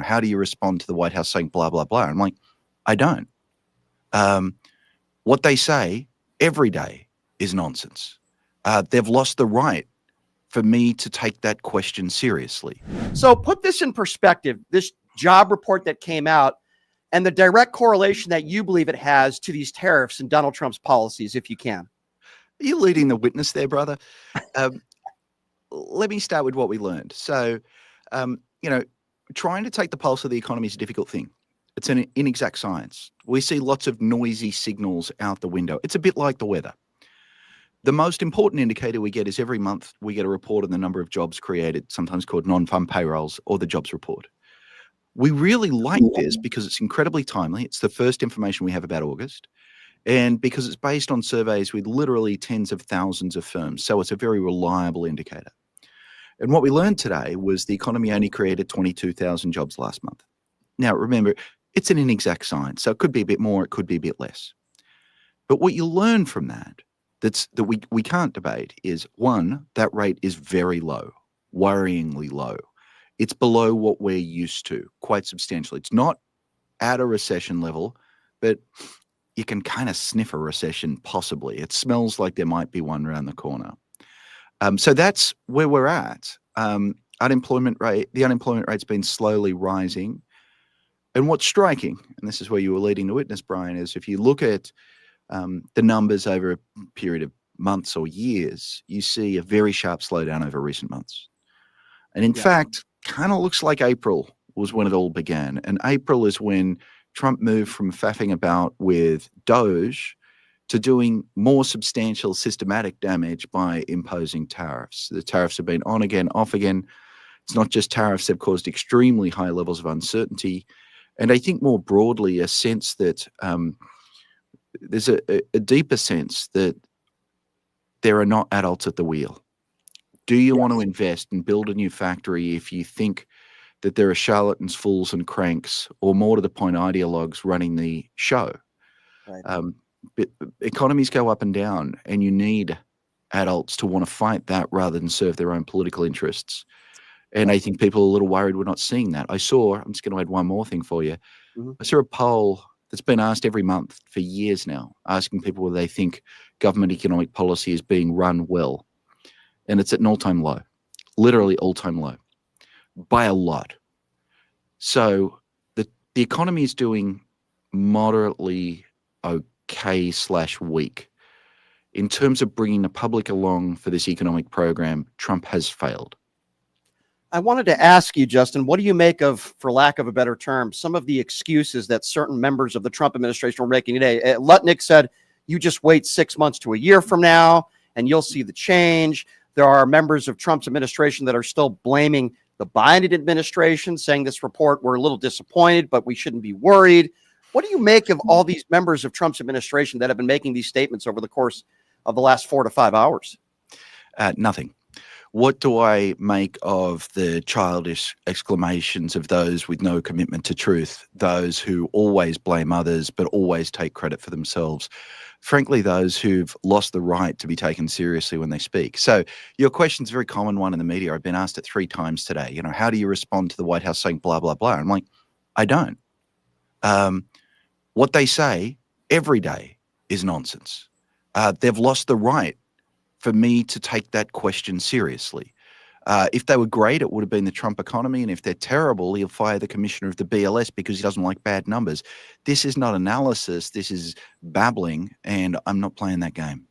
How do you respond to the White House saying blah, blah, blah? I'm like, I don't. What they say every day is nonsense. They've lost the right for me to take that question seriously. So put this in perspective, this job report that came out and the direct correlation that you believe it has to these tariffs and Donald Trump's policies, if you can. Are you leading the witness there, brother? Let me start with what we learned. So, trying to take the pulse of the economy is a difficult thing. It's an inexact science. We see lots of noisy signals out the window. It's a bit like the weather. The most important indicator we get is every month we get a report on the number of jobs created, sometimes called non-farm payrolls, or the jobs report. We really like this because it's incredibly timely. It's the first information we have about August, and because it's based on surveys with literally tens of thousands of firms. So it's a very reliable indicator. And what we learned today was the economy only created 22,000 jobs last month. Now, remember, it's an inexact science, so it could be a bit more, it could be a bit less. But what you learn from that we can't debate is, one, that rate is very low, worryingly low. It's below what we're used to, quite substantially. It's not at a recession level, but you can kind of sniff a recession possibly. It smells like there might be one around the corner. So that's where we're at. The unemployment rate's been slowly rising. And what's striking, and this is where you were leading the witness, Brian, is if you look at the numbers over a period of months or years, you see a very sharp slowdown over recent months. And in fact, kind of looks like April was when it all began. And April is when Trump moved from faffing about with Doge to doing more substantial systematic damage by imposing tariffs. The tariffs have been on again, off again. It's not just tariffs, they've caused extremely high levels of uncertainty. And I think more broadly, a sense that there's a deeper sense that there are not adults at the wheel. Do you want to invest and build a new factory if you think that there are charlatans, fools, and cranks, or more to the point, ideologues running the show? Right. Economies go up and down, and you need adults to want to fight that rather than serve their own political interests. And I think people are a little worried we're not seeing that. I'm just going to add one more thing for you. I saw a poll that's been asked every month for years now, asking people whether they think government economic policy is being run well. And it's at an all-time low, literally all-time low, by a lot. So the economy is doing moderately okay/weak. In terms of bringing the public along for this economic program, Trump has failed. I wanted to ask you, Justin, what do you make of, for lack of a better term, some of the excuses that certain members of the Trump administration were making today? Lutnick said, you just wait 6 months to a year from now, and you'll see the change. There are members of Trump's administration that are still blaming the Biden administration, saying this report, we're a little disappointed, but we shouldn't be worried. What do you make of all these members of Trump's administration that have been making these statements over the course of the last 4 to 5 hours? Nothing. What do I make of the childish exclamations of those with no commitment to truth, those who always blame others but always take credit for themselves? Frankly, those who've lost the right to be taken seriously when they speak. So your question's a very common one in the media. I've been asked it 3 times today. How do you respond to the White House saying blah, blah, blah? I'm like, I don't. What they say every day is nonsense. They've lost the right for me to take that question seriously. If they were great, it would have been the Trump economy. And if they're terrible, he'll fire the commissioner of the BLS because he doesn't like bad numbers. This is not analysis. This is babbling, and I'm not playing that game.